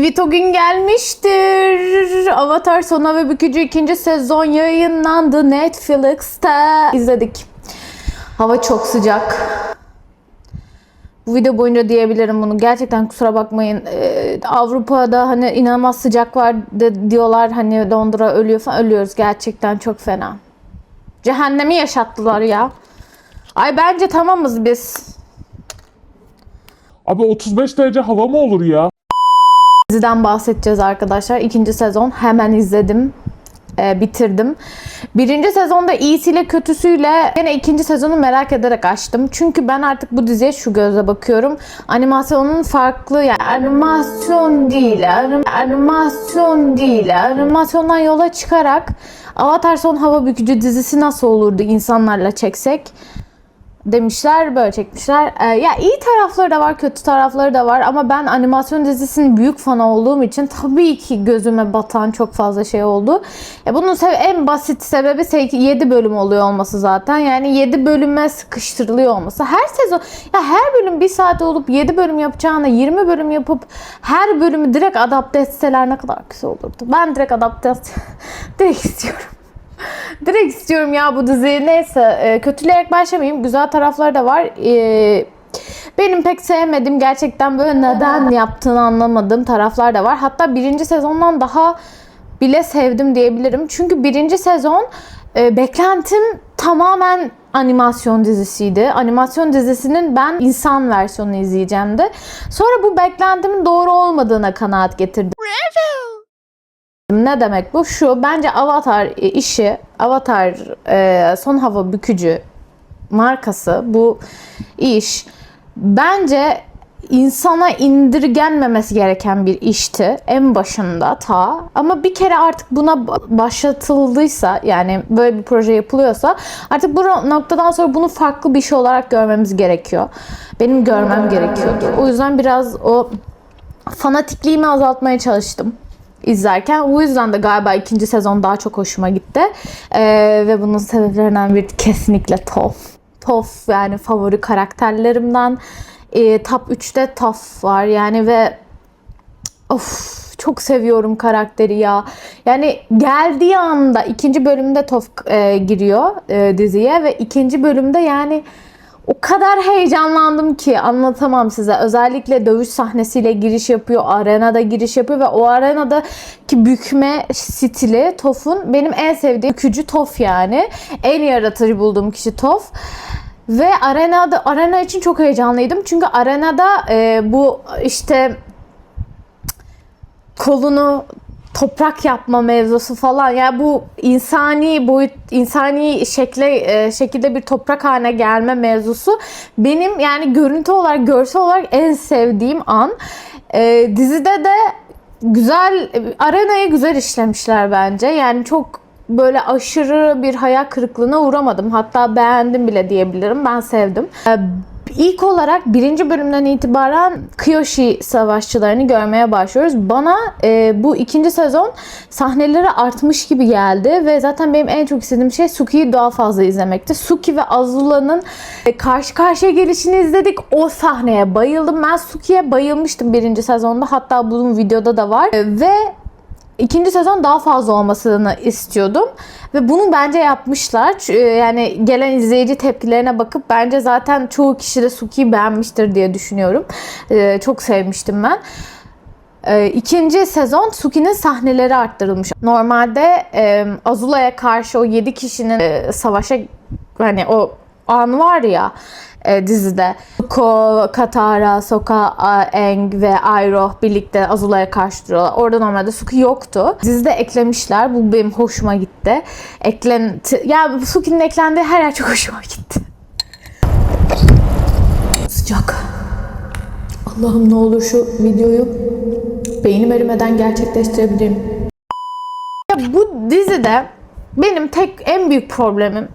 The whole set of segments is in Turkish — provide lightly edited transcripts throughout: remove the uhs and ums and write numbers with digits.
Evet, o gün gelmiştir. Avatar Sona ve Bükücü 2. sezon yayınlandı. Netflix'te izledik. Hava çok sıcak. Bu video boyunca diyebilirim bunu. Gerçekten kusura bakmayın. Avrupa'da hani inanılmaz sıcak var diyorlar. Hani Londra ölüyor falan. Ölüyoruz gerçekten, çok fena. Cehennemi yaşattılar ya. Ay bence tamamız biz. Abi 35 derece hava mı olur ya? Diziden bahsedeceğiz arkadaşlar. 2. sezon hemen izledim. Bitirdim. 1. sezonda iyisiyle kötüsüyle yine 2. sezonu merak ederek açtım. Çünkü ben artık bu diziye şu gözle bakıyorum. Animasyonun farklı, yani animasyondan yola çıkarak Avatar Son Hava Bükücü dizisi nasıl olurdu insanlarla çeksek demişler, böyle çekmişler. Ya iyi tarafları da var, kötü tarafları da var ama ben animasyon dizisinin büyük fanı olduğum için tabii ki gözüme batan çok fazla şey oldu. Bunun en basit sebebi 7 bölüm oluyor olması zaten. Yani 7 bölüme sıkıştırılıyor olması. Her sezon, ya her bölüm 1 saat olup 7 bölüm yapacağına 20 bölüm yapıp her bölümü direkt adapte etseler ne kadar güzel olurdu. Ben direkt direkt istiyorum. Direkt istiyorum ya bu diziyi. Neyse, kötüleyerek başlamayayım. Güzel tarafları da var. Benim pek sevmediğim, gerçekten böyle neden yaptığını anlamadığım taraflar da var. Hatta 1. sezondan daha bile sevdim diyebilirim. Çünkü 1. sezon beklentim tamamen animasyon dizisiydi. Animasyon dizisinin ben insan versiyonunu izleyeceğim de. Sonra bu beklentimin doğru olmadığına kanaat getirdim. Ne demek bu? Şu, bence Avatar Avatar Son Hava Bükücü markası, bu iş bence insana indirgenmemesi gereken bir işti en başında ama bir kere artık buna başlatıldıysa, yani böyle bir proje yapılıyorsa artık bu noktadan sonra bunu farklı bir şey olarak görmemiz gerekiyor. Benim görmem gerekiyordu. O yüzden biraz o fanatikliğimi azaltmaya çalıştım izlerken. O yüzden de galiba 2. sezon daha çok hoşuma gitti. Ve bunun sebeplerinden biri kesinlikle Toph. Toph yani favori karakterlerimden. Top 3'te Toph var yani ve çok seviyorum karakteri ya. Yani geldiği anda 2. bölümde Toph giriyor diziye ve 2. bölümde yani o kadar heyecanlandım ki anlatamam size. Özellikle dövüş sahnesiyle giriş yapıyor, arenada giriş yapıyor ve o arenadaki bükme stili Toph'un benim en sevdiğim bükücü Toph yani. En yaratıcı bulduğum kişi Toph. Ve arena için çok heyecanlıydım. Çünkü arenada bu işte kolunu toprak yapma mevzusu falan, yani bu insani şekilde bir toprak haline gelme mevzusu benim yani görüntü olarak, görsel olarak en sevdiğim an. Dizide de arenayı güzel işlemişler bence. Yani çok böyle aşırı bir hayal kırıklığına uğramadım. Hatta beğendim bile diyebilirim. Ben sevdim. İlk olarak 1. bölümden itibaren Kyoshi savaşçılarını görmeye başlıyoruz. Bana bu 2. sezon sahneleri artmış gibi geldi ve zaten benim en çok istediğim şey Suki'yi daha fazla izlemekti. Suki ve Azula'nın karşı karşıya gelişini izledik. O sahneye bayıldım. Ben Suki'ye bayılmıştım 1. sezonda. Hatta bunun videoda da var. Ve 2. sezon daha fazla olmasını istiyordum. Ve bunu bence yapmışlar. Yani gelen izleyici tepkilerine bakıp bence zaten çoğu kişi de Suki'yi beğenmiştir diye düşünüyorum. Çok sevmiştim ben. 2. sezon Suki'nin sahneleri arttırılmış. Normalde Azula'ya karşı o 7 kişinin savaşa, hani o an var ya dizide. Zuko, Katara, Sokka, Aang ve Iroh birlikte Azula'ya karşı duruyorlar. Orada normalde Suki yoktu. Dizide eklemişler. Bu benim hoşuma gitti. Ya Suki'nin eklendiği her yer çok hoşuma gitti. Sıcak. Allah'ım ne olur şu videoyu beynim erimeden gerçekleştirebilirim. Ya bu dizide benim en büyük problemim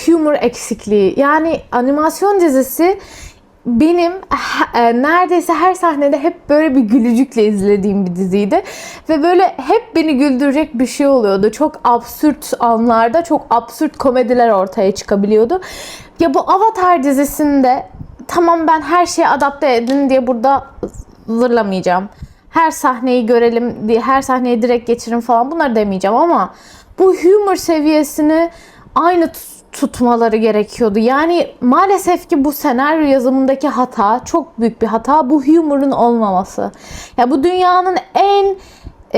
humor eksikliği. Yani animasyon dizisi benim neredeyse her sahnede hep böyle bir gülücükle izlediğim bir diziydi. Ve böyle hep beni güldürecek bir şey oluyordu. Çok absürt anlarda çok absürt komediler ortaya çıkabiliyordu. Ya bu Avatar dizisinde tamam, ben her şeye adapte edin diye burada zırlamayacağım. Her sahneyi görelim diye, her sahneyi direkt geçirin falan, bunları demeyeceğim ama bu humor seviyesini aynı tutmaları gerekiyordu. Yani maalesef ki bu senaryo yazımındaki hata, çok büyük bir hata, bu humorun olmaması. Ya bu dünyanın en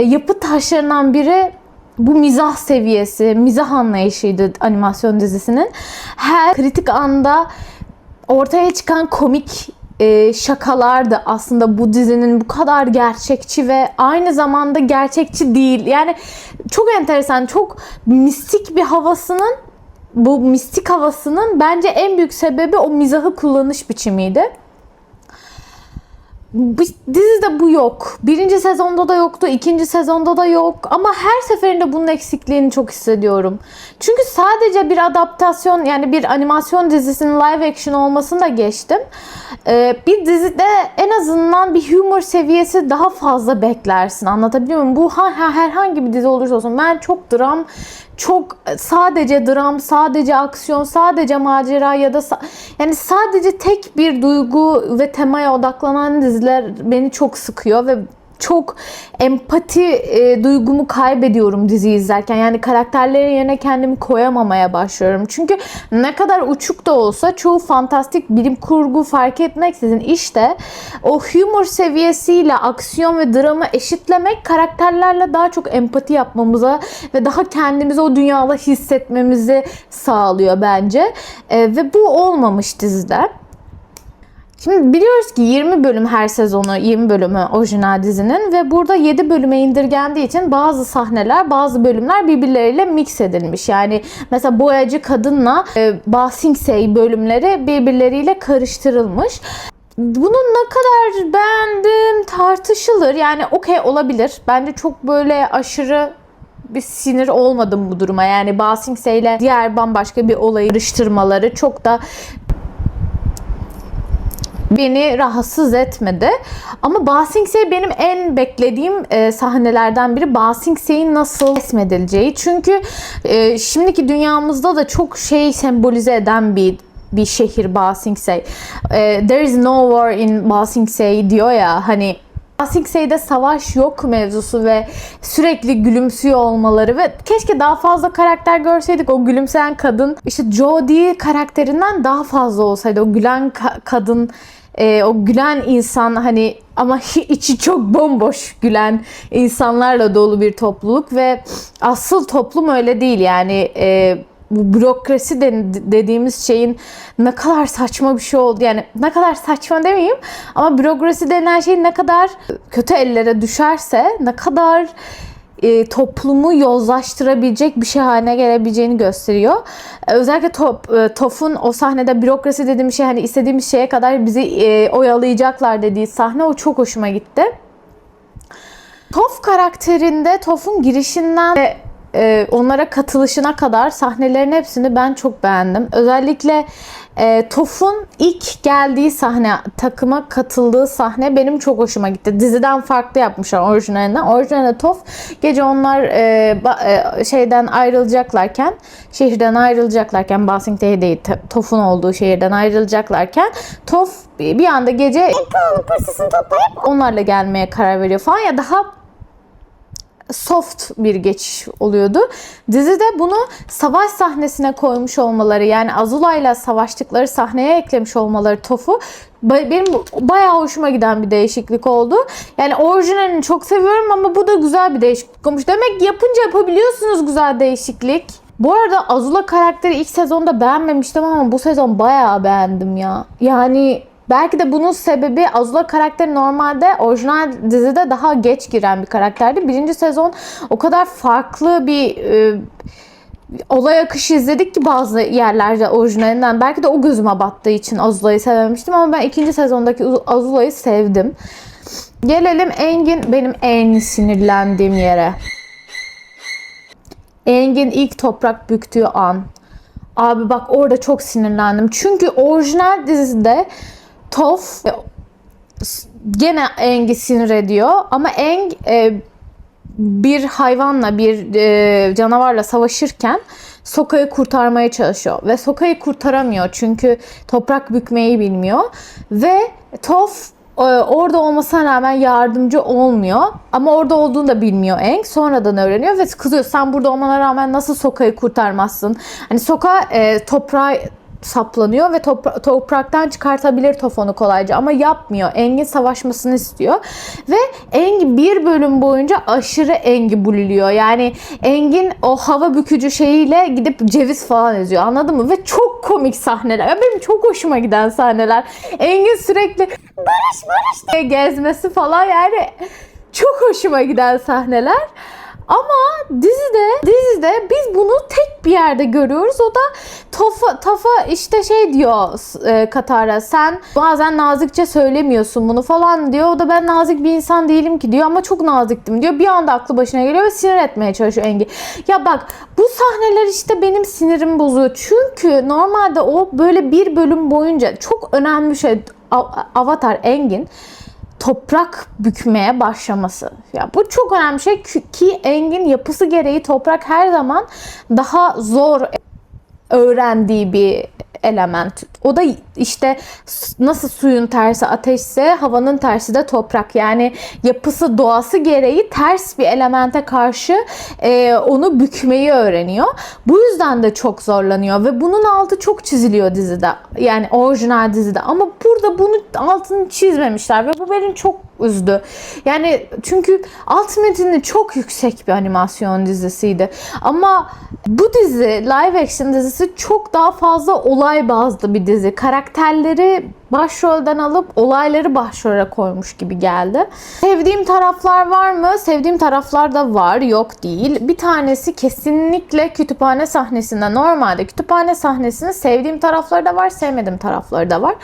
yapı taşlarından biri bu mizah seviyesi, mizah anlayışıydı animasyon dizisinin. Her kritik anda ortaya çıkan komik şakalardı aslında bu dizinin bu kadar gerçekçi ve aynı zamanda gerçekçi değil. Yani çok enteresan, çok mistik bir havasının, bu mistik havasının bence en büyük sebebi o mizahı kullanış biçimiydi. Dizide bu yok. Birinci sezonda da yoktu, ikinci sezonda da yok. Ama her seferinde bunun eksikliğini çok hissediyorum. Çünkü sadece bir adaptasyon, yani bir animasyon dizisinin live action olmasını da geçtim. Bir dizide en azından bir humor seviyesi daha fazla beklersin. Anlatabiliyor muyum? Bu herhangi bir dizi olursa olsun. Ben çok dram, çok sadece dram, sadece aksiyon, sadece macera ya da yani sadece tek bir duygu ve temaya odaklanan diziler beni çok sıkıyor ve çok empati duygumu kaybediyorum dizi izlerken. Yani karakterlerin yerine kendimi koyamamaya başlıyorum. Çünkü ne kadar uçuk da olsa çoğu fantastik bilim kurgu fark etmeksizin işte o humor seviyesiyle aksiyon ve dramı eşitlemek karakterlerle daha çok empati yapmamıza ve daha kendimizi o dünyada hissetmemizi sağlıyor bence. Ve bu olmamış dizide. Şimdi biliyoruz ki 20 bölüm her sezonu, 20 bölümü orijinal dizinin ve burada 7 bölüme indirgendiği için bazı sahneler, bazı bölümler birbirleriyle mix edilmiş. Yani mesela boyacı kadınla Ba Sing Se bölümleri birbirleriyle karıştırılmış. Bunu ne kadar beğendim tartışılır. Yani okey, olabilir. Bence çok böyle aşırı bir sinir olmadım bu duruma. Yani Ba Sing Se ile diğer bambaşka bir olayı karıştırmaları çok da beni rahatsız etmedi. Ama Ba Sing Se benim en beklediğim sahnelerden biri. Ba Sing Se'nin nasıl resmedileceği. Çünkü şimdiki dünyamızda da çok şey sembolize eden bir şehir Ba Sing Se. There is no war in Ba Sing Se diyor ya, hani Ba Sing Se'de savaş yok mevzusu ve sürekli gülümsüyor olmaları ve keşke daha fazla karakter görseydik. O gülümseyen kadın işte Jodie karakterinden daha fazla olsaydı. O gülen kadın, o gülen insan, hani ama içi çok bomboş gülen insanlarla dolu bir topluluk ve asıl toplum öyle değil. Yani bu bürokrasi dediğimiz şeyin ne kadar saçma bir şey oldu. Yani ne kadar saçma demeyeyim ama bürokrasi denen şey ne kadar kötü ellere düşerse ne kadar toplumu yozlaştırabilecek bir şey haline gelebileceğini gösteriyor. Özellikle Toph'un o sahnede bürokrasi dediğim şey, hani istediğimiz şeye kadar bizi oyalayacaklar dediği sahne, o çok hoşuma gitti. Toph karakterinde, Toph'un girişinden ve onlara katılışına kadar sahnelerin hepsini ben çok beğendim. Özellikle Toph'un ilk geldiği sahne, takıma katıldığı sahne benim çok hoşuma gitti. Diziden farklı yapmışlar orijinalinden. Orijinalde Toph gece onlar şehirden ayrılacaklarken Ba Sing Se değil, Toph'un olduğu şehirden ayrılacaklarken Toph bir anda gece pırsısını toplayıp onlarla gelmeye karar veriyor falan, ya daha soft bir geçiş oluyordu. Dizide bunu savaş sahnesine koymuş olmaları, yani Azula ile savaştıkları sahneye eklemiş olmaları Toph'u benim bayağı hoşuma giden bir değişiklik oldu. Yani orijinalini çok seviyorum ama bu da güzel bir değişiklik olmuş. Demek yapınca yapabiliyorsunuz güzel değişiklik. Bu arada Azula karakteri ilk sezonda beğenmemiştim ama bu sezon bayağı beğendim ya. Yani belki de bunun sebebi Azula karakteri normalde orijinal dizide daha geç giren bir karakterdi. Birinci sezon o kadar farklı bir olay akışı izledik ki bazı yerlerde orijinalinden. Belki de o gözüme battığı için Azula'yı sevmemiştim ama ben ikinci sezondaki Azula'yı sevdim. Gelelim Aang'in benim en sinirlendiğim yere. Aang'in ilk toprak büktüğü an. Abi bak, orada çok sinirlendim. Çünkü orijinal dizide Toph gene Aang'i sinir ediyor ama Aang bir hayvanla, bir canavarla savaşırken Sokka'yı kurtarmaya çalışıyor ve Sokka'yı kurtaramıyor çünkü toprak bükmeyi bilmiyor ve Toph Orada olmasına rağmen yardımcı olmuyor. Ama orada olduğunu da bilmiyor Aang. Sonradan öğreniyor ve kızıyor. Sen burada olmana rağmen nasıl Sokka'yı kurtarmazsın? Hani Sokka toprağa saplanıyor ve topraktan çıkartabilir Toph kolayca ama yapmıyor. Aang'in savaşmasını istiyor. Ve Aang bir bölüm boyunca aşırı Aang'i buliliyor. Yani Aang'in o hava bükücü şeyiyle gidip ceviz falan eziyor. Anladın mı? Ve çok komik sahneler. Ya benim çok hoşuma giden sahneler. Aang'in sürekli barış diye gezmesi falan, yani çok hoşuma giden sahneler. Ama dizide biz bunu tek bir yerde görüyoruz. O da Toph'a işte şey diyor Katara, sen bazen nazikçe söylemiyorsun bunu falan diyor. O da ben nazik bir insan değilim ki diyor ama çok naziktim diyor. Bir anda aklı başına geliyor ve sinir etmeye çalışıyor Aang'i. Ya bak, bu sahneler işte benim sinirimi bozuyor. Çünkü normalde o böyle bir bölüm boyunca çok önemli bir şey, Avatar Aang'in toprak bükmeye başlaması. Ya bu çok önemli bir şey ki Aang'in yapısı gereği toprak her zaman daha zor öğrendiği bir element. O da işte nasıl suyun tersi ateşse havanın tersi de toprak. Yani yapısı, doğası gereği ters bir elemente karşı onu bükmeyi öğreniyor. Bu yüzden de çok zorlanıyor ve bunun altı çok çiziliyor dizide. Yani orijinal dizide. Ama burada bunu altını çizmemişler ve bu beni çok üzdü. Yani çünkü alt metni çok yüksek bir animasyon dizisiydi. Ama bu dizi, live action dizisi çok daha fazla olay bazlı bir dizi. Karakterleri başrolden alıp olayları başrole koymuş gibi geldi. Sevdiğim taraflar var mı? Sevdiğim taraflar da var, yok değil. Bir tanesi kesinlikle kütüphane sahnesinde. Normalde kütüphane sahnesinin sevdiğim tarafları da var, sevmediğim tarafları da var.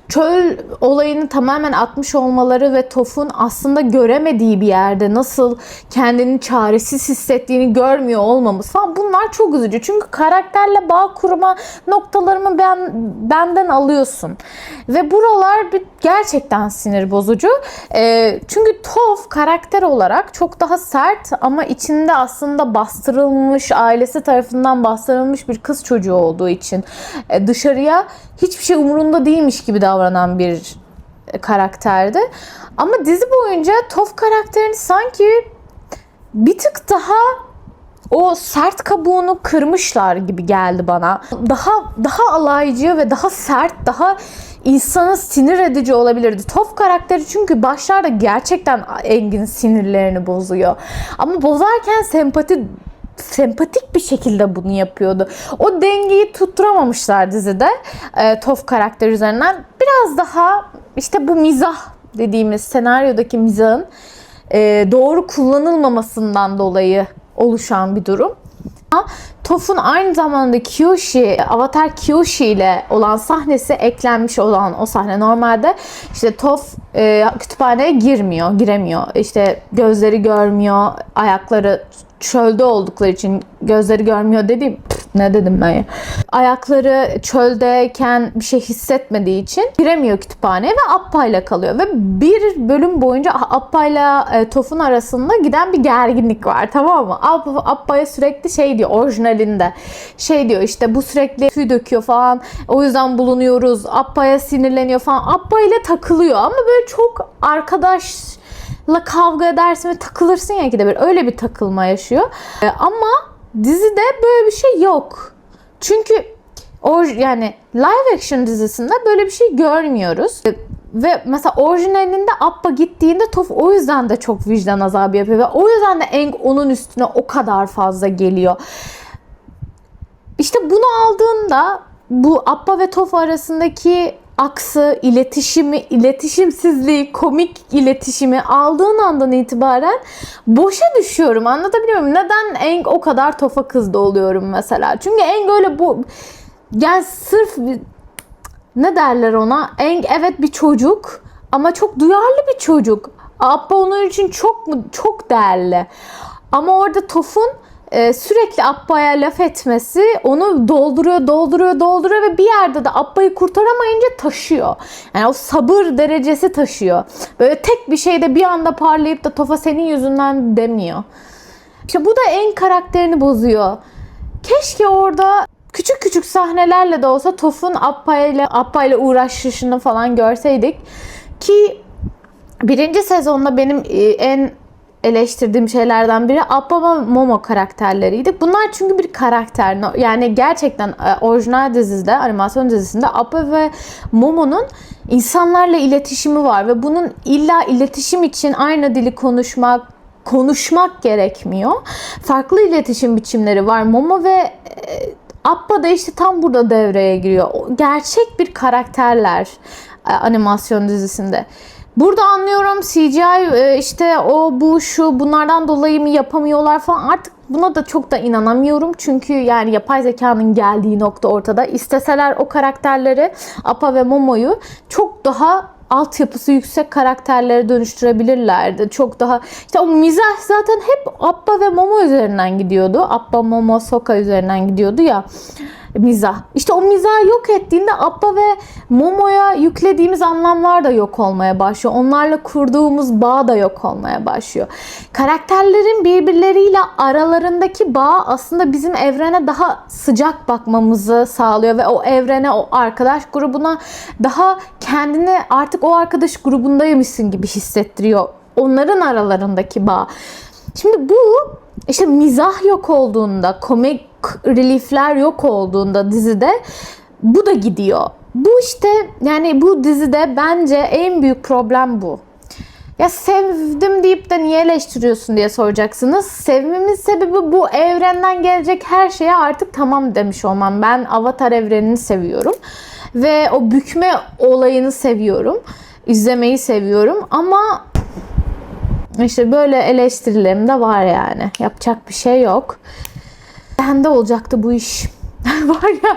Çöl olayını tamamen atmış olmaları ve Toph'un aslında göremediği bir yerde nasıl kendini çaresiz hissettiğini görmüyor olmamız falan, bunlar çok üzücü. Çünkü karakterle bağ kurma noktalarımı benden alıyorsun. Ve buralar gerçekten sinir bozucu. Çünkü Toph karakter olarak çok daha sert ama içinde aslında bastırılmış, ailesi tarafından bastırılmış bir kız çocuğu olduğu için dışarıya hiçbir şey umurunda değilmiş gibi davranan bir karakterdi. Ama dizi boyunca Toph karakterini sanki bir tık daha o sert kabuğunu kırmışlar gibi geldi bana. Daha alaycı ve daha sert, daha insanı sinir edici olabilirdi. Toph karakteri çünkü başlarda gerçekten Aang'in sinirlerini bozuyor. Ama bozarken sempatik bir şekilde bunu yapıyordu. O dengeyi tutturamamışlar dizide Toph karakteri üzerinden. Biraz daha işte bu mizah dediğimiz senaryodaki mizahın doğru kullanılmamasından dolayı oluşan bir durum. Toph'un aynı zamanda Avatar Kyoshi ile olan sahnesi eklenmiş olan o sahne. Normalde işte Toph kütüphaneye giremiyor. İşte gözleri görmüyor, ayakları çölde oldukları için gözleri görmüyor dediğim ne dedim ben ya? Ayakları çöldeyken bir şey hissetmediği için giremiyor kütüphaneye ve Appa ile kalıyor. Ve bir bölüm boyunca Appa ile Toph'un arasında giden bir gerginlik var, tamam mı? Appa'ya sürekli şey diyor, orijinalinde. Şey diyor işte, bu sürekli tüy döküyor falan. O yüzden bulunuyoruz. Appa'ya sinirleniyor falan. Appa ile takılıyor ama böyle çok arkadaşla kavga edersin ve takılırsın ya, ki de bir öyle bir takılma yaşıyor. Ama dizide böyle bir şey yok. Çünkü yani live action dizisinde böyle bir şey görmüyoruz. Ve mesela orijinalinde Appa gittiğinde Toph o yüzden de çok vicdan azabı yapıyor ve o yüzden de Aang onun üstüne o kadar fazla geliyor. İşte bunu aldığında bu Appa ve Toph arasındaki aksı, iletişimsizliği, komik iletişimi aldığın andan itibaren boşa düşüyorum. Anlatabiliyor muyum? Neden Aang o kadar Toph'a kızdı oluyorum mesela? Çünkü Aang öyle yani sırf ne derler ona? Aang evet bir çocuk ama çok duyarlı bir çocuk. Appa onun için çok değerli. Ama orada Toph'un sürekli Appa'ya laf etmesi onu dolduruyor ve bir yerde de Appa'yı kurtaramayınca taşıyor. Yani o sabır derecesi taşıyor. Böyle tek bir şeyde bir anda parlayıp da Toph'a senin yüzünden demiyor. İşte bu da Aang karakterini bozuyor. Keşke orada küçük sahnelerle de olsa Toph'un Appa ile uğraşışını falan görseydik ki Birinci sezonda benim en eleştirdiğim şeylerden biri Appa ve Momo karakterleriydi. Bunlar çünkü bir karakter. Yani gerçekten orijinal dizide, animasyon dizisinde Appa ve Momo'nun insanlarla iletişimi var ve bunun illa iletişim için aynı dili konuşmak gerekmiyor. Farklı iletişim biçimleri var. Momo ve Appa da işte tam burada devreye giriyor. Gerçek bir karakterler animasyon dizisinde. Burada anlıyorum CGI işte o bu şu bunlardan dolayı mı yapamıyorlar falan, artık buna da çok da inanamıyorum. Çünkü yani yapay zekanın geldiği nokta ortada. İsteseler o karakterleri, Appa ve Momo'yu çok daha altyapısı yüksek karakterlere dönüştürebilirlerdi. Çok daha işte o mizah zaten hep Appa ve Momo üzerinden gidiyordu. Appa, Momo, Sokka üzerinden gidiyordu ya mizah. İşte o mizahı yok ettiğinde Appa ve Momo'ya yüklediğimiz anlamlar da yok olmaya başlıyor. Onlarla kurduğumuz bağ da yok olmaya başlıyor. Karakterlerin birbirleriyle aralarındaki bağ aslında bizim evrene daha sıcak bakmamızı sağlıyor ve o evrene, o arkadaş grubuna daha kendini artık o arkadaş grubundaymışsın gibi hissettiriyor. Onların aralarındaki bağ. Şimdi bu işte mizah yok olduğunda, komik reliefler yok olduğunda dizide bu da gidiyor. Bu işte yani bu dizide bence en büyük problem bu. Ya sevdim deyip de niye eleştiriyorsun diye soracaksınız. Sevmemin sebebi bu evrenden gelecek her şeye artık tamam demiş olmam. Ben Avatar evrenini seviyorum ve o bükme olayını seviyorum. İzlemeyi seviyorum ama işte böyle eleştirilerim de var yani. Yapacak bir şey yok. Bende olacaktı bu iş. Var ya,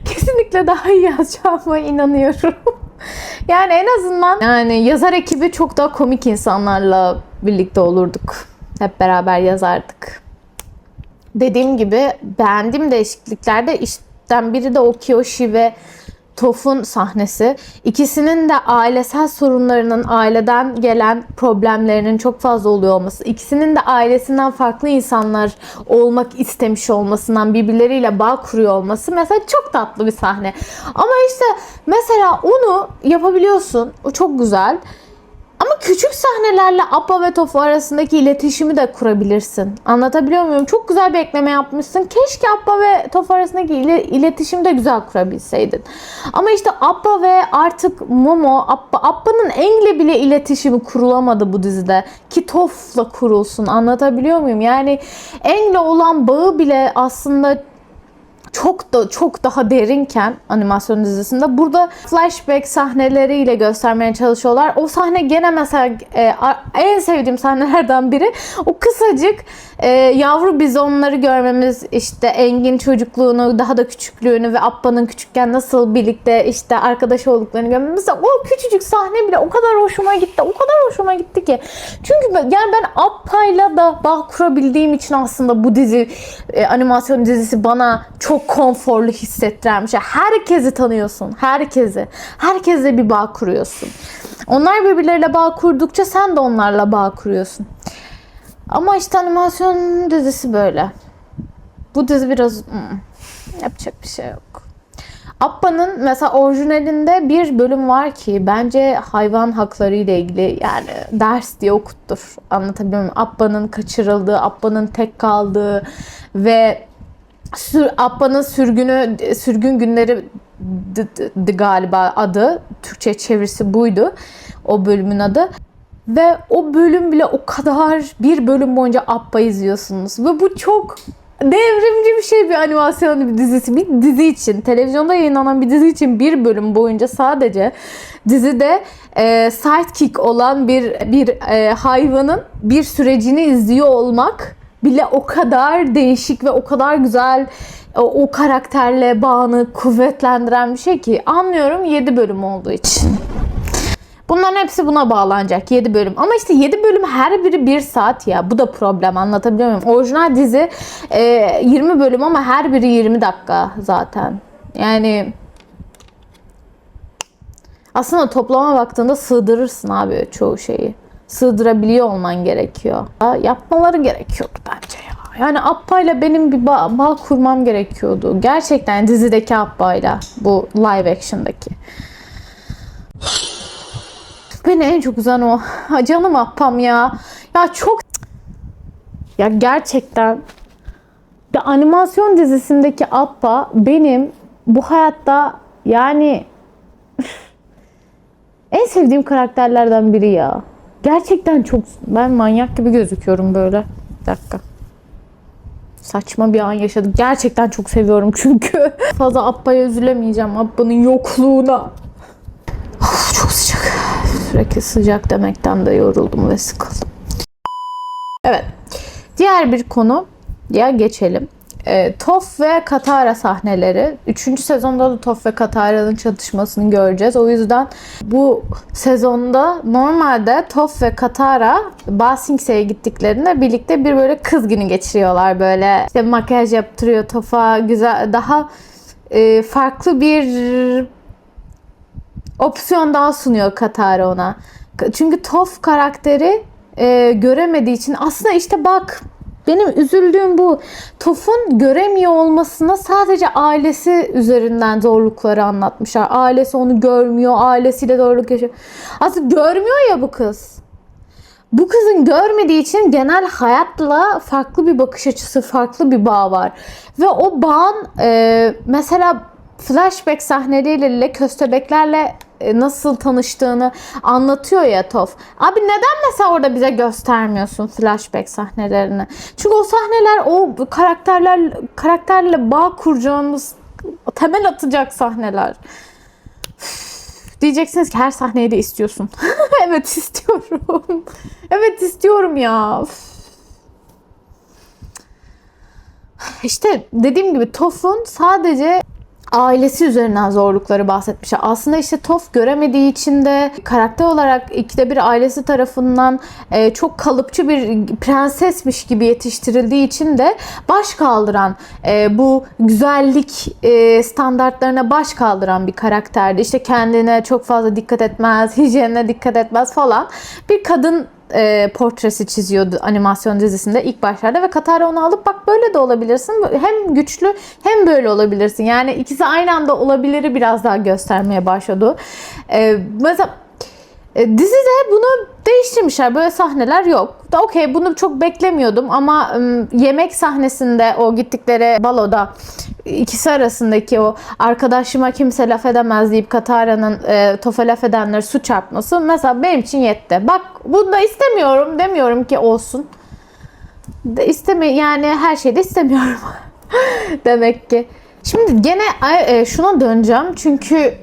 kesinlikle daha iyi yazacağıma inanıyorum. Yani en azından yani yazar ekibi çok daha komik insanlarla birlikte olurduk. Hep beraber yazardık. Dediğim gibi beğendiğim değişikliklerde işten biri de o Kyoshi ve Toph'un sahnesi. İkisinin de ailesel sorunlarının, aileden gelen problemlerinin çok fazla oluyor olması, ikisinin de ailesinden farklı insanlar olmak istemiş olmasından birbirleriyle bağ kuruyor olması mesela çok tatlı bir sahne. Ama işte mesela onu yapabiliyorsun. O çok güzel. Ama küçük sahnelerle Appa ve Toph arasındaki iletişimi de kurabilirsin. Anlatabiliyor muyum? Çok güzel bir ekleme yapmışsın. Keşke Appa ve Toph arasındaki iletişimi de güzel kurabilseydin. Ama işte Appa ve artık Momo, Appa'nın Aang'le bile iletişimi kurulamadı bu dizide. Ki Toph'la kurulsun. Anlatabiliyor muyum? Yani Aang'le olan bağı bile aslında çok daha derinken animasyon dizisinde burada flashback sahneleriyle göstermeye çalışıyorlar. O sahne gene mesela en sevdiğim sahnelerden biri. O kısacık yavru bizonları görmemiz, işte Aang'in çocukluğunu, daha da küçüklüğünü ve Appa'nın küçükken nasıl birlikte işte arkadaş olduklarını görmemiz. Mesela o küçücük sahne bile o kadar hoşuma gitti. O kadar hoşuma gitti ki. Çünkü yani ben Appa'yla da bağ kurabildiğim için aslında bu dizi, animasyon dizisi bana çok konforlu hissettiren bir şey. Herkesi tanıyorsun. Herkesi. Herkesle bir bağ kuruyorsun. Onlar birbirleriyle bağ kurdukça sen de onlarla bağ kuruyorsun. Ama işte animasyon dizisi böyle. Bu dizi biraz yapacak bir şey yok. Appa'nın mesela orijinalinde bir bölüm var ki bence hayvan hakları ile ilgili, yani ders diye okuttur. Anlatabiliyor muyum? Appa'nın kaçırıldığı, Appa'nın tek kaldığı ve Appa'nın sürgün günleri galiba adı. Türkçe çevirisi buydu. O bölümün adı. Ve o bölüm bile o kadar, bir bölüm boyunca Appa izliyorsunuz. Ve bu çok devrimci bir şey, bir animasyon bir dizisi. Bir dizi için, televizyonda yayınlanan bir dizi için bir bölüm boyunca sadece dizide sidekick olan bir hayvanın bir sürecini izliyor olmak bile o kadar değişik ve o kadar güzel, o karakterle bağını kuvvetlendiren bir şey ki. Anlıyorum 7 bölüm olduğu için. Bunların hepsi buna bağlanacak, 7 bölüm. Ama işte 7 bölüm her biri 1 saat ya. Bu da problem, anlatabiliyor muyum? Orijinal dizi 20 bölüm ama her biri 20 dakika zaten. Yani aslında toplama baktığında sığdırırsın abi çoğu şeyi. Sığdırabiliyor olman gerekiyor. Yapmaları gerekiyordu bence ya. Yani Appa'yla benim bir bağ kurmam gerekiyordu. Gerçekten dizideki Appa'yla, bu live action'daki. Beni en çok üzen o. Canım Appam ya. Ya çok... Ya gerçekten bir animasyon dizisindeki Appa benim bu hayatta yani en sevdiğim karakterlerden biri ya. Gerçekten çok... Ben manyak gibi gözüküyorum böyle. Bir dakika. Saçma bir an yaşadık. Gerçekten çok seviyorum çünkü. Fazla Appa'ya üzülemeyeceğim. Appa'nın yokluğuna. Of, çok sıcak. Sürekli sıcak demekten de yoruldum ve sıkıldım. Evet. Diğer bir konuya geçelim. Toph ve Katara sahneleri. 3. sezonda da Toph ve Katara'nın çatışmasını göreceğiz. O yüzden bu sezonda normalde Toph ve Katara Ba Sing Se'ye gittiklerinde birlikte bir böyle kız günü geçiriyorlar. Böyle işte makyaj yaptırıyor Toph'a, güzel, daha farklı bir opsiyon daha sunuyor Katara ona. Çünkü Toph karakteri göremediği için aslında işte bak benim üzüldüğüm bu. Toph'un göremiyor olmasına sadece ailesi üzerinden zorlukları anlatmışlar. Ailesi onu görmüyor, ailesiyle zorluk yaşıyor. Aslında görmüyor ya bu kız. Bu kızın görmediği için genel hayatla farklı bir bakış açısı, farklı bir bağ var. Ve o bağın mesela flashback sahneleriyle, köstebeklerle nasıl tanıştığını anlatıyor ya Toph. Abi neden mesela orada bize göstermiyorsun flashback sahnelerini? Çünkü o sahneler o karakterle bağ kuracağımız, temel atacak sahneler. Diyeceksiniz ki her sahneyi de istiyorsun. Evet istiyorum. Evet istiyorum ya. İşte dediğim gibi Toph'un sadece ailesi üzerinden zorlukları bahsetmişler. Aslında işte Toph göremediği için de karakter olarak ikide bir ailesi tarafından çok kalıpçı bir prensesmiş gibi yetiştirildiği için de baş kaldıran, bu güzellik standartlarına baş kaldıran bir karakterdi. İşte kendine çok fazla dikkat etmez, hijyenine dikkat etmez falan. Bir kadın portresi çiziyordu animasyon dizisinde ilk başlarda ve Katara onu alıp bak böyle de olabilirsin. Hem güçlü hem böyle olabilirsin. Yani ikisi aynı anda olabiliri biraz daha göstermeye başladı. Mesela dizide bunu değiştirmişler. Böyle sahneler yok. Da okey, bunu çok beklemiyordum ama yemek sahnesinde o gittikleri baloda ikisi arasındaki o arkadaşıma kimse laf edemez deyip Katara'nın Toph'a laf edenleri su çarpması mesela benim için yetti. Bak bunu da istemiyorum demiyorum ki olsun. Yani her şeyde istemiyorum. Demek ki. Şimdi gene şuna döneceğim çünkü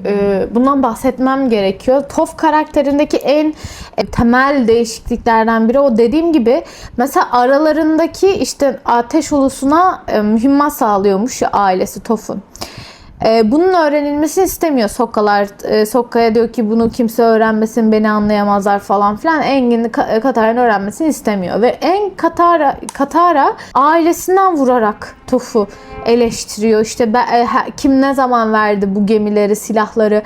bundan bahsetmem gerekiyor. Toph karakterindeki en temel değişikliklerden biri o dediğim gibi mesela aralarındaki işte ateş ulusuna mühimmat sağlıyormuş ya ailesi Toph'un. Bunun öğrenilmesini istemiyor Sokka'lar. Sokka'ya diyor ki bunu kimse öğrenmesin, beni anlayamazlar falan filan. Engin Katara'nın öğrenmesini istemiyor. Ve Katara ailesinden vurarak Toph'u eleştiriyor. İşte kim ne zaman verdi bu gemileri, silahları?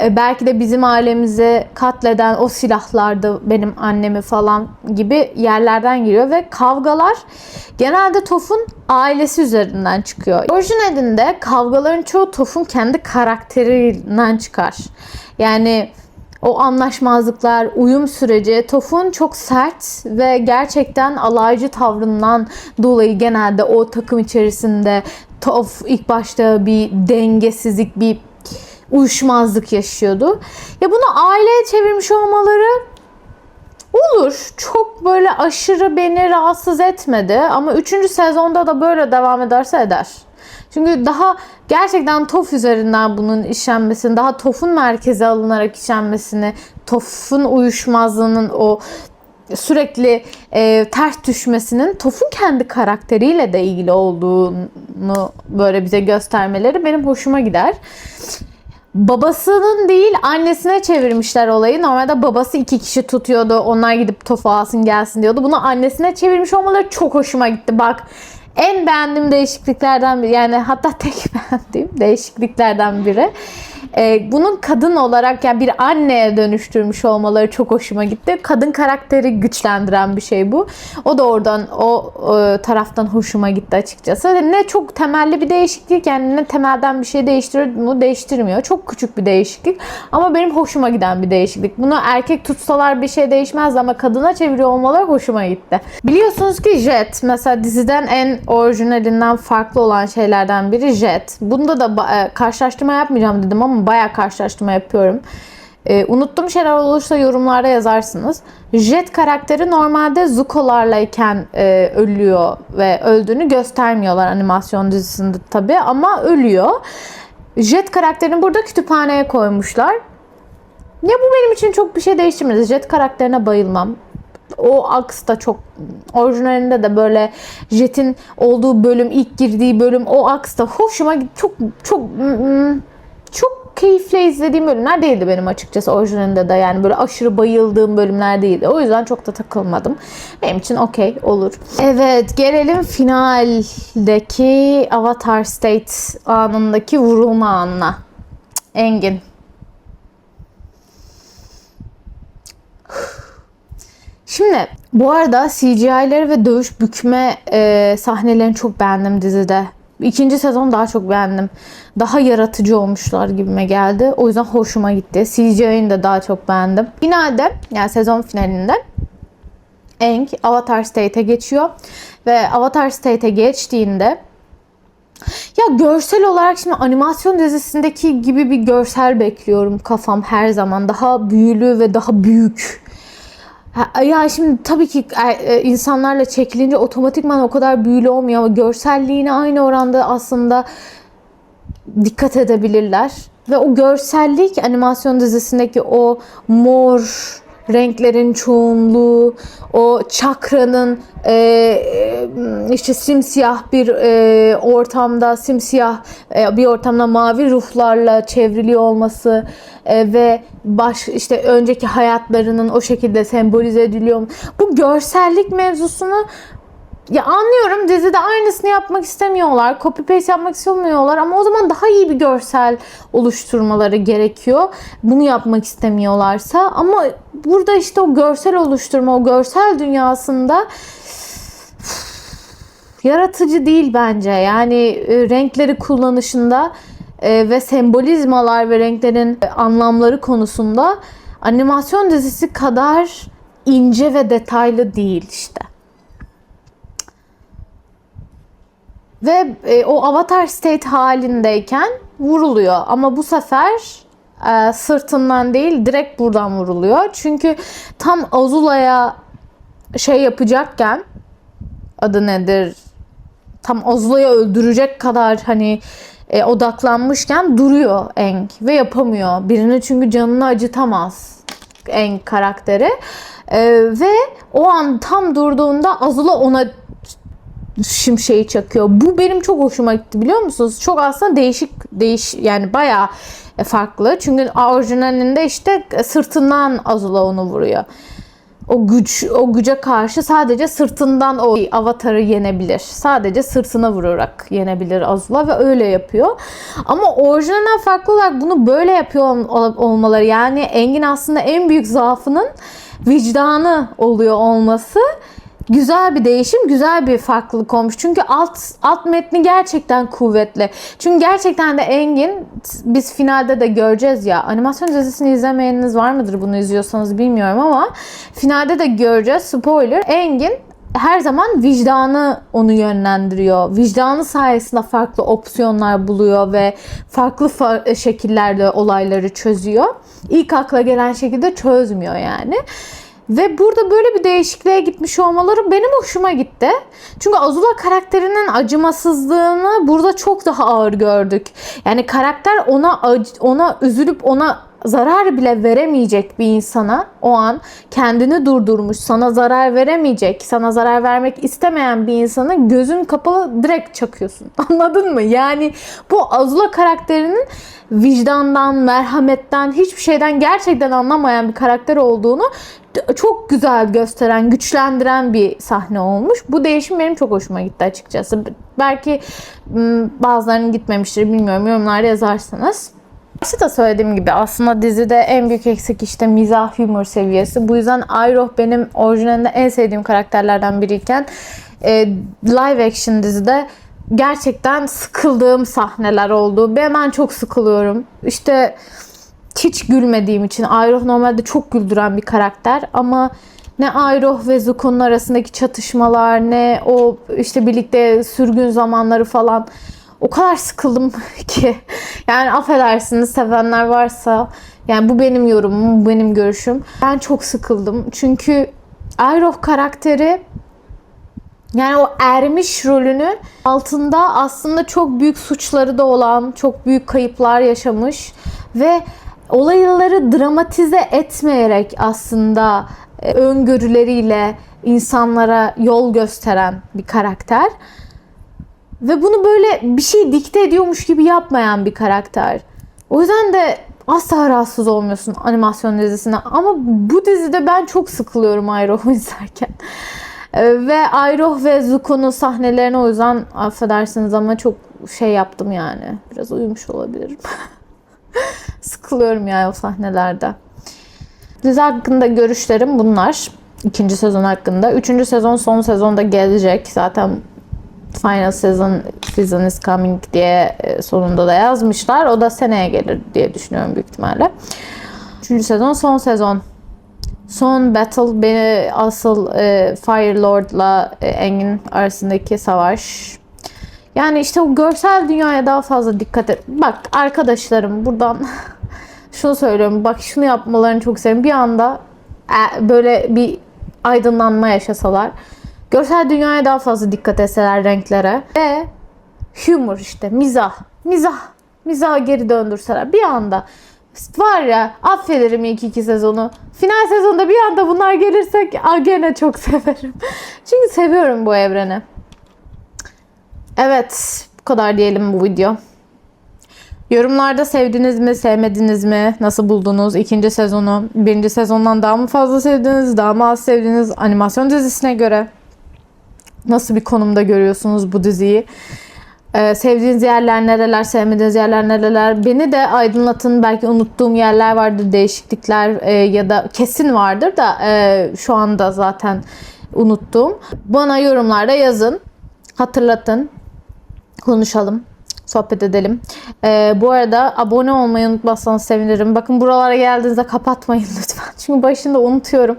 Belki de bizim ailemizi katleden o silahlardı, benim annemi falan gibi yerlerden giriyor. Ve kavgalar genelde Toph'un ailesi üzerinden çıkıyor. Orijinalinde kavgaların çoğu Toph'un kendi karakterinden çıkar. Yani o anlaşmazlıklar, uyum süreci Toph'un çok sert ve gerçekten alaycı tavrından dolayı genelde o takım içerisinde Toph ilk başta bir dengesizlik, bir uyuşmazlık yaşıyordu. Ya bunu aileye çevirmiş olmaları olur. Çok böyle aşırı beni rahatsız etmedi. Ama 3. sezonda da böyle devam ederse eder. Çünkü daha gerçekten Toph üzerinden bunun işlenmesini, daha Toph'un merkeze alınarak işlenmesini, Toph'un uyuşmazlığının o sürekli ters düşmesinin Toph'un kendi karakteriyle de ilgili olduğunu böyle bize göstermeleri benim hoşuma gider. Babasının değil annesine çevirmişler olayı. Normalde babası 2 kişi tutuyordu. Onlar gidip Toph'u alsın gelsin diyordu. Bunu annesine çevirmiş olmaları çok hoşuma gitti. Bak en beğendiğim değişikliklerden biri. Yani hatta tek beğendiğim değişikliklerden biri. Bunun kadın olarak yani bir anneye dönüştürmüş olmaları çok hoşuma gitti. Kadın karakteri güçlendiren bir şey bu. O da oradan o taraftan hoşuma gitti açıkçası. Ne çok temelli bir değişiklik, yani ne temelden bir şey değiştiriyor mu, değiştirmiyor. Çok küçük bir değişiklik ama benim hoşuma giden bir değişiklik. Bunu erkek tutsalar bir şey değişmezdi ama kadına çeviriyor olmaları hoşuma gitti. Biliyorsunuz ki Jet mesela diziden en orijinalinden farklı olan şeylerden biri Jet. Bunda da karşılaştırma yapmayacağım dedim ama bayağı karşılaştırma yapıyorum. Unuttuğum şeyler olursa yorumlarda yazarsınız. Jet karakteri normalde Zuko'larlayken ölüyor ve öldüğünü göstermiyorlar animasyon dizisinde tabii ama ölüyor. Jet karakterini burada kütüphaneye koymuşlar. Ya bu benim için çok bir şey değiştirmedi. Jet karakterine bayılmam. O aks da çok orijinalinde de böyle Jet'in olduğu bölüm, ilk girdiği bölüm, o aks da hoşuma gitti. Çok keyifle izlediğim bölümler değildi benim açıkçası orijinalinde de, yani böyle aşırı bayıldığım bölümler değildi. O yüzden çok da takılmadım. Benim için okey olur. Evet, gelelim finaldeki Avatar State anındaki vurulma anına. Engin. Şimdi bu arada CGI'leri ve dövüş bükme sahnelerini çok beğendim dizide. İkinci sezon daha çok beğendim. Daha yaratıcı olmuşlar gibime geldi. O yüzden hoşuma gitti. CGI'ni de daha çok beğendim. Finalde, yani sezon finalinde Aang Avatar State'e geçiyor. Ve Avatar State'e geçtiğinde ya görsel olarak şimdi animasyon dizisindeki gibi bir görsel bekliyorum kafam her zaman. Daha büyülü ve daha büyük. Ya şimdi tabii ki insanlarla çekilince otomatikman o kadar büyülü olmuyor ama görselliğine aynı oranda aslında dikkat edebilirler. Ve o görsellik animasyon dizisindeki o mor renklerin çoğunluğu, o çakranın işte simsiyah bir ortamda, simsiyah bir ortamda mavi ruhlarla çevriliyor olması ve işte önceki hayatlarının o şekilde sembolize ediliyor. Bu görsellik mevzusunu ya anlıyorum, dizide aynısını yapmak istemiyorlar. Copy paste yapmak istemiyorlar ama o zaman daha iyi bir görsel oluşturmaları gerekiyor. Bunu yapmak istemiyorlarsa, ama burada işte o görsel oluşturma, o görsel dünyasında yaratıcı değil bence. Yani renkleri kullanışında ve sembolizmalar ve renklerin anlamları konusunda animasyon dizisi kadar ince ve detaylı değil işte. Ve o Avatar State halindeyken vuruluyor. Ama bu sefer sırtından değil, direkt buradan vuruluyor. Çünkü tam Azula'ya şey yapacakken, adı nedir? Tam Azula'yı öldürecek kadar hani odaklanmışken duruyor Aang ve yapamıyor. Birini çünkü canını acıtamaz Aang karakteri. Ve o an tam durduğunda Azula ona şimşeği çakıyor. Bu benim çok hoşuma gitti, biliyor musunuz? Çok aslında değişik yani bayağı farklı. Çünkü orijinalinde işte sırtından Azula onu vuruyor. O güce karşı sadece sırtından o avatarı yenebilir. Sadece sırtına vurarak yenebilir Azula ve öyle yapıyor. Ama orijinalden farklı olarak bunu böyle yapıyor olmaları, yani Aang'in aslında en büyük zaafının vicdanı oluyor olması güzel bir değişim, güzel bir farklılık olmuş. Çünkü alt metni gerçekten kuvvetli. Çünkü gerçekten de Aang'in, biz finalde de göreceğiz ya, animasyon dizisini izlemeyeniniz var mıdır bunu izliyorsanız bilmiyorum ama finalde de göreceğiz. Spoiler, Aang'in her zaman vicdanı onu yönlendiriyor. Vicdanı sayesinde farklı opsiyonlar buluyor ve farklı şekillerde olayları çözüyor. İlk akla gelen şekilde çözmüyor yani. Ve burada böyle bir değişikliğe gitmiş olmaları benim hoşuma gitti. Çünkü Azula karakterinin acımasızlığını burada çok daha ağır gördük. Yani karakter ona üzülüp ona zarar bile veremeyecek bir insana o an kendini durdurmuş, sana zarar veremeyecek, sana zarar vermek istemeyen bir insana gözün kapalı direkt çakıyorsun. Anladın mı? Yani bu Azula karakterinin vicdandan, merhametten, hiçbir şeyden gerçekten anlamayan bir karakter olduğunu çok güzel gösteren, güçlendiren bir sahne olmuş. Bu değişim benim çok hoşuma gitti açıkçası. Belki bazılarının gitmemiştir, bilmiyorum. Yorumlarda yazarsanız. Başta da söylediğim gibi aslında dizide en büyük eksik işte mizah, humor seviyesi. Bu yüzden Iroh benim orijinalinde en sevdiğim karakterlerden biriyken live action dizide gerçekten sıkıldığım sahneler oldu. Ben çok sıkılıyorum. İşte hiç gülmediğim için. Iroh normalde çok güldüren bir karakter ama ne Iroh ve Zuko'nun arasındaki çatışmalar, ne o işte birlikte sürgün zamanları falan, o kadar sıkıldım ki. Yani affedersiniz, sevenler varsa, yani bu benim yorumum, bu benim görüşüm. Ben çok sıkıldım. Çünkü Iroh karakteri, yani o ermiş rolünü altında aslında çok büyük suçları da olan, çok büyük kayıplar yaşamış ve olayları dramatize etmeyerek aslında öngörüleriyle insanlara yol gösteren bir karakter. Ve bunu böyle bir şey dikte ediyormuş gibi yapmayan bir karakter. O yüzden de asla rahatsız olmuyorsun animasyon dizisine. Ama bu dizide ben çok sıkılıyorum Iroh'u izlerken. Ve Iroh ve Zuko'nun sahnelerine o yüzden affedersiniz ama çok şey yaptım yani. Biraz uyumuş olabilirim. Sıkılıyorum yani o sahnelerde. Dizi hakkında görüşlerim bunlar. 2. sezon hakkında. 3. sezon son sezonda gelecek. Zaten final season is coming diye sonunda da yazmışlar. O da seneye gelir diye düşünüyorum büyük ihtimalle. 3. sezon son sezon. Son battle beni asıl Fire Lord'la Aang'in arasındaki savaş. Yani işte o görsel dünyaya daha fazla dikkat et. Bak arkadaşlarım, buradan şunu söylüyorum. Bak şunu yapmalarını çok seviyorum. Bir anda böyle bir aydınlanma yaşasalar. Görsel dünyaya daha fazla dikkat etseler, renklere. Ve humor işte, mizaha geri döndürseler. Bir anda var ya, affederim ilk 2 sezonu. Final sezonda bir anda bunlar gelirsek gene çok severim. Çünkü seviyorum bu evreni. Evet, bu kadar diyelim bu video. Yorumlarda sevdiniz mi, sevmediniz mi? Nasıl buldunuz 2. sezonu? 1. sezondan daha mı fazla sevdiniz, daha mı az sevdiniz? Animasyon dizisine göre nasıl bir konumda görüyorsunuz bu diziyi? Sevdiğiniz yerler nereler, sevmediğiniz yerler nereler? Beni de aydınlatın. Belki unuttuğum yerler vardır, değişiklikler ya da kesin vardır da şu anda zaten unuttum. Bana yorumlarda yazın. Hatırlatın. Konuşalım. Sohbet edelim. Bu arada abone olmayı unutmazsanız sevinirim. Bakın buralara geldiğinizde kapatmayın lütfen. Çünkü başında unutuyorum.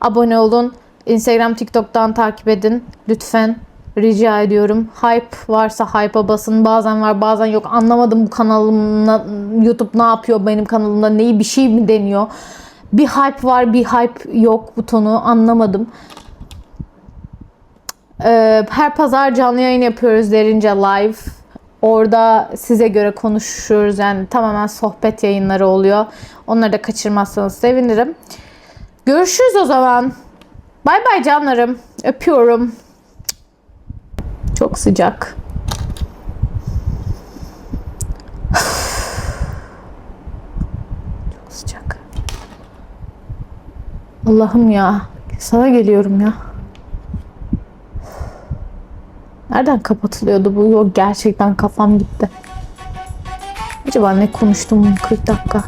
Abone olun. Instagram, TikTok'tan takip edin. Lütfen. Rica ediyorum. Hype varsa hype'a basın. Bazen var, bazen yok. Anlamadım bu kanalımla YouTube ne yapıyor benim kanalımda. Neyi, bir şey mi deniyor? Bir hype var, bir hype yok butonu. Anlamadım. Her pazar canlı yayın yapıyoruz derince live. Orada size göre konuşuyoruz. Yani tamamen sohbet yayınları oluyor. Onları da kaçırmazsanız sevinirim. Görüşürüz o zaman. Bay bay canlarım. Öpüyorum. Çok sıcak. Çok sıcak. Allah'ım ya. Sana geliyorum ya. Nereden kapatılıyordu bu? Yok, gerçekten kafam gitti. Acaba ne konuştum 40 dakika?